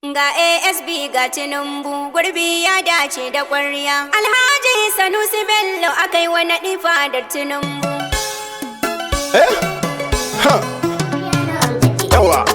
Ga ASB ga TUNUNBU gurbi ya dace da ƙwarya. Alhaji Sanusi Bello akai wa naɗi fadar TUNUNBU. Yawa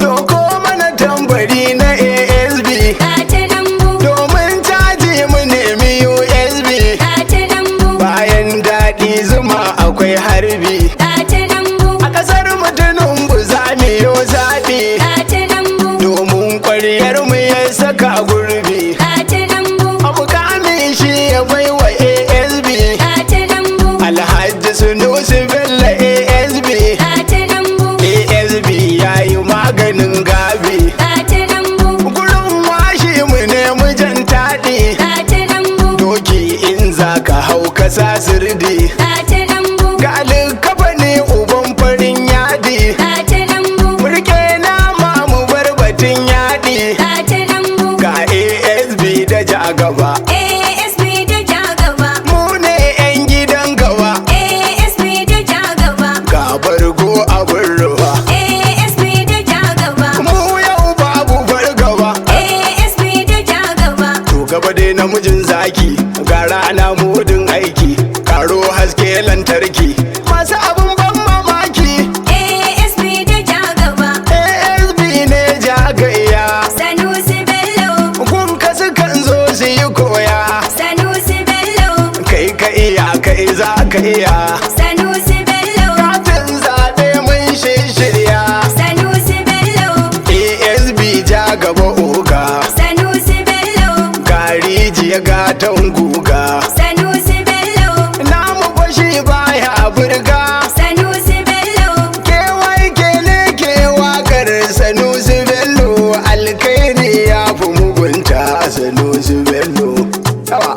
doko mana tambari na ASB Ga TUNUNBU domin caji mu nemi USB. ga TUNUNBU Bayan daɗi zuma akwai harbi. ga TUNUNBU A ƙasar mu TUNUNBU za mu yo zaɓi. ga TUNUNBU Domin ƙwariyar mu ya saka gurbi. ga TUNUNBU A mukamin shi ya bai wa ASB. ga TUNUNBU Alhaji Sanusi Bello ASB. ga TUNUNBU ASB ya yi maganin gabi. ga TUNUNBU Gurin washi mu nemi jan taɗi. ga TUNUNBU Doki in za ka hau kasa sirdi. ga TUNUNBU Ga alkafa ne uban farin yadi. ga TUNUNBU Murke nama mu bar batun yadi. ga TUNUNBU Ga ASB da ja gaba. ASB da ja gaba Mu ne 'yan gidan gaba. ASB da ja gaba Ga bargo abin ruwa. ASB da ja gaba Mu yau babu fargaba. ASB da ja gaba To gaba dai namijin zaki. Ga rana mudin aiki. Karo haske lantarki. Masu abin ban mamaki. ASB da ja gaba ASB ne jagayya. Sanusi Bello Kun kasu kan zo su yi koya. Sanusi Bello Kai ka iya kai za ka iya. Sanusi Bello Katin zaɓe mun shirya. Sanusi Bello ASB ja gaba oga. Sanusi Bello Garijiya gatan guga. Sanusi Bello Namu fashi baya burga. Sanusi Bello Kewai ke ne ke wakar Sanusi Bello. Alkairi ya fi mugunta Sanusi Bello. Yawa.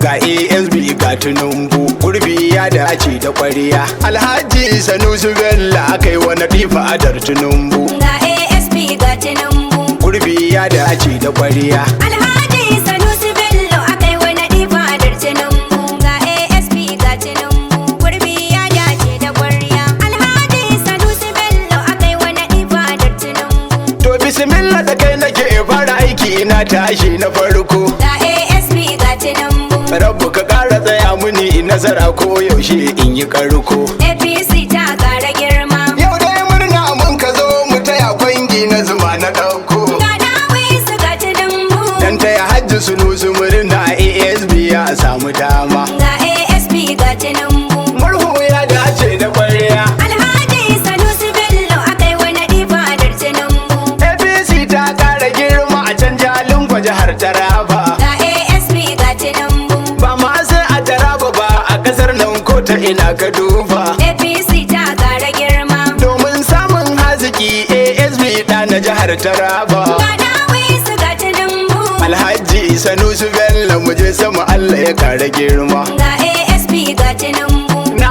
Ga ASB ga TUNUNBU gurbi ya dace da ƙwarya. Alhaji Sanusi Bello akai wani ɗifadar TUNUNBU. ga ASB ga TUNUNBU Gurbi ya dace da ƙwarya. Alhaji Sanusi Bello akai wa naɗi fadar TUNUNBU ga ASB ga TUNUNBU gurbi ya dace da ƙwarya. Alhaji Sanusi Bello akai wa naɗi fadar TUNUNBU To bismillah da kai nake fara aiki na tashi na farko. ga ASB ga TUNUNBU Rabbu ka ƙara tsaya muni nasara ko yaushe in yi karko. APC ta ƙara girma Yau dai murna mun ka zo mu taya kwangi na zuma na ɗauko. ga Dawisu ga TUNUNBU Dan taya hajji Sunusi murna ASB ya samu dama. ga ASB ga TUNUNBU Murhu ya dace da ƙwarya. Alhaji Sanusi Bello akai wa naɗi fadar TUNUNBU APC ta ƙara girma a can Jalingo jihar Taraba. ga ASB ga TUNUNBU Ba ma sai a Taraba ba a ƙasar nan ko ta ina ka duba. APC ta ƙara girma Domin samun haziki ASB ɗa na jihar Taraba. ga Dawisu ga TUNUNBU Alhaji Sanusi Bello mu je sama Allah ya ƙara girma. ga ASB ga TUNUNBU Na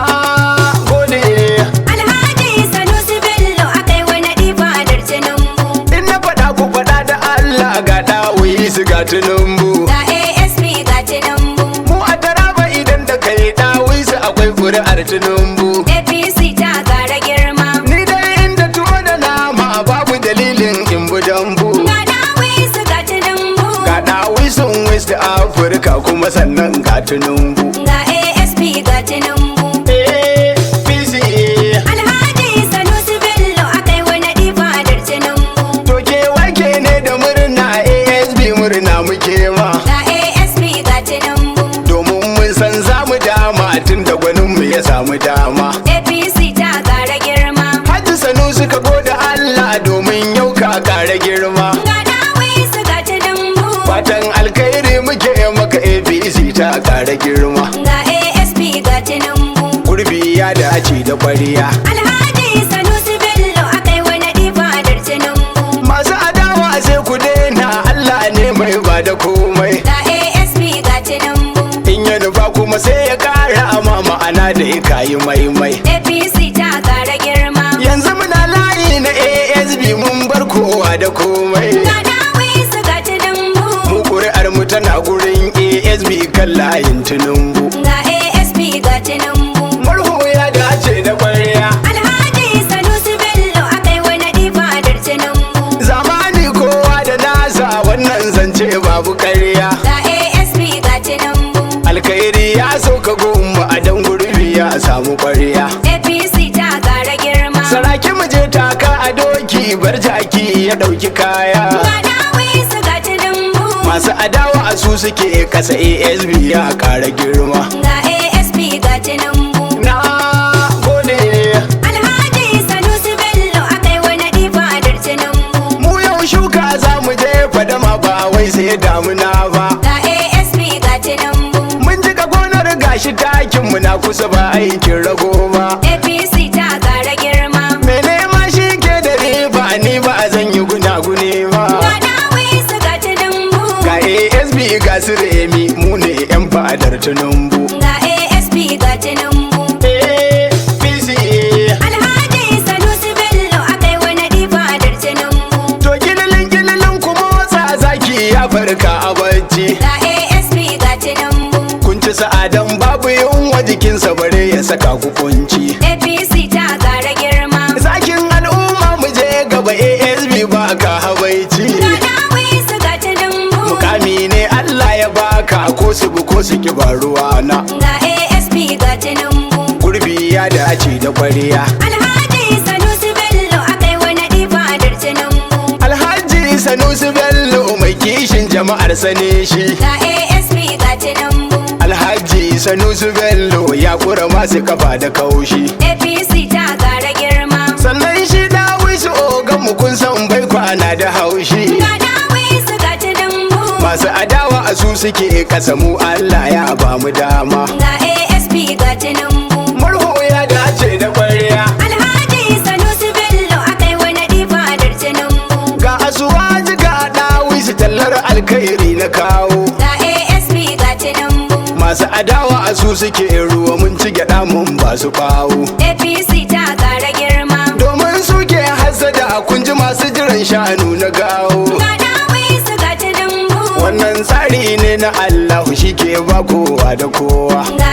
gode. Alhaji Sanusi Bello akai wa naɗi fadar TUNUNBU In na faɗa ku faɗa da Allah ga ɗawi su ga TUNUNBU. ga ASB ga TUNUNBU Mu a Taraba idan da kai ɗawi su akwai ƙuri'ar TUNUNBU. APC ta ƙara girma Ni dai inda tuwo da nama babu dalilin in bi dambu. ga Dawisu ga TUNUNBU Ga ɗawi sun West Africa kuma sannan ga TUNUNBU. ga ASB ga TUNUNBU APC. Alhaji Sanusi Bello akai wa naɗi fadar TUNUNBU To ke wake ne da murna ASB murna muke ma. ga ASB ga TUNUNBU Domin mun san za mu dama tun da gwaninmu ya samu dama. APC ta ƙara girma Hajji Sanusi ka gode Allah domin yau ka ƙara girma. ga Dawisu ga TUNUNBU Fatan alkhairi muke maka APC ta ƙara girma. ga ASB ga TUNUNBU Gurbi ya dace da ƙwarya. Alhaji Sanusi Bello akai wa naɗi fadar TUNUNBU Masu adawa sai ku daina Allah ne mai ba da komai. ga ASB ga TUNUNBU In ya nufa kuma sai ya ƙara ma ma'ana da ya kayi maimai. APC ta ƙara girma Yanzu muna layi na ASB mun bar kowa da komai. ga Dawisu ga TUNUNBU Mu ƙuri'ar mu tana gurin ASB kan layin TUNUNBU. ga ASB ga TUNUNBU Murhu ya dace da ƙwarya. Alhaji Sanusi Bello akai wa naɗi fadar TUNUNBU Zamani ko ce babu ƙarya. Ga ASB ga TUNUNBU. Alkhairi ya sauka gumma a dan gurbi ya samu ƙwarya. APC ta ƙara girma. Saraki mu je taka a doki bar jaki ya ɗauki kaya. Ga Dawisu ga TUNUNBU. Masu adawa a su suke kasa ASB ya ƙara girma. Ga ASB ga TUNUNBU. Na gode. Alhaji Sanusi Bello akai wani ifadar TUNUNBU. Mu yau shuka za mu je fadama ba wai sai damuna ba. Ga ASB ga TUNUNBU. Mun jika gonar gashi takin mu na kusa ba aikin rago ba. APC ta ƙara girma. Me nema shi ke da riba ni ba zan yi gunaguni ba. Ga Dawisu ga TUNUNBU. Ga ASB ga su remi mu ne 'yan fadar Tunumbu. Ga ASB ga TUNUNBU. APC. Alhaji Sanusi Bello akai wani ifadar TUNUNBU. To kililin ku motsa zaki ya farka a bacci. Ga ASB ga TUNUNBU. Kun ci sa'adan babu yunwa jikinsa bare ya saka ku kunci. APC ta ƙara girma. Zakin al'umma mu je gaba ASB ba ka habaici. Ga Dawisu ga TUNUNBU. Mukami ne Allah ya baka ko su bu ko su ki ba ruwana. Ga ASB ga TUNUNBU. Gurbi ya dace da kwariya. Alhaji Sanusi Bello akai wani ifadar TUNUNBU. Alhaji Sanusi Bello mai kishin jama'ar sane shi. Ga ASB ga TUNUNBU. Alhaji Sanusi Bello ya kura masu kafa da kaushi. APC ta ƙara girma. Sannan shi Dawisu ogan mu kun san bai kwana da haushi. Ga Dawisu ga TUNUNBU. Masu adawa a su suke kasa mu Allah ya ba mu dama. Ga ASB ga TUNUNBU. Murhu ya dace da kwariya. Alhaji Sanusi Bello akai wani ifadar TUNUNBU. Ga asuwaji ga Dawisu tallar alkhairi na kawo. Ga ASB ga TUNUNBU. Masu adawa a su suke ruwa mun ci gyaɗa mun ba su bawo. APC ta ƙara girma. Domin suke hasada kun ji masu jiran shanu na gawo. Ga Dawisu ga TUNUNBU. Wannan tsari ne na Allah shi ke ba kowa da kowa. Ga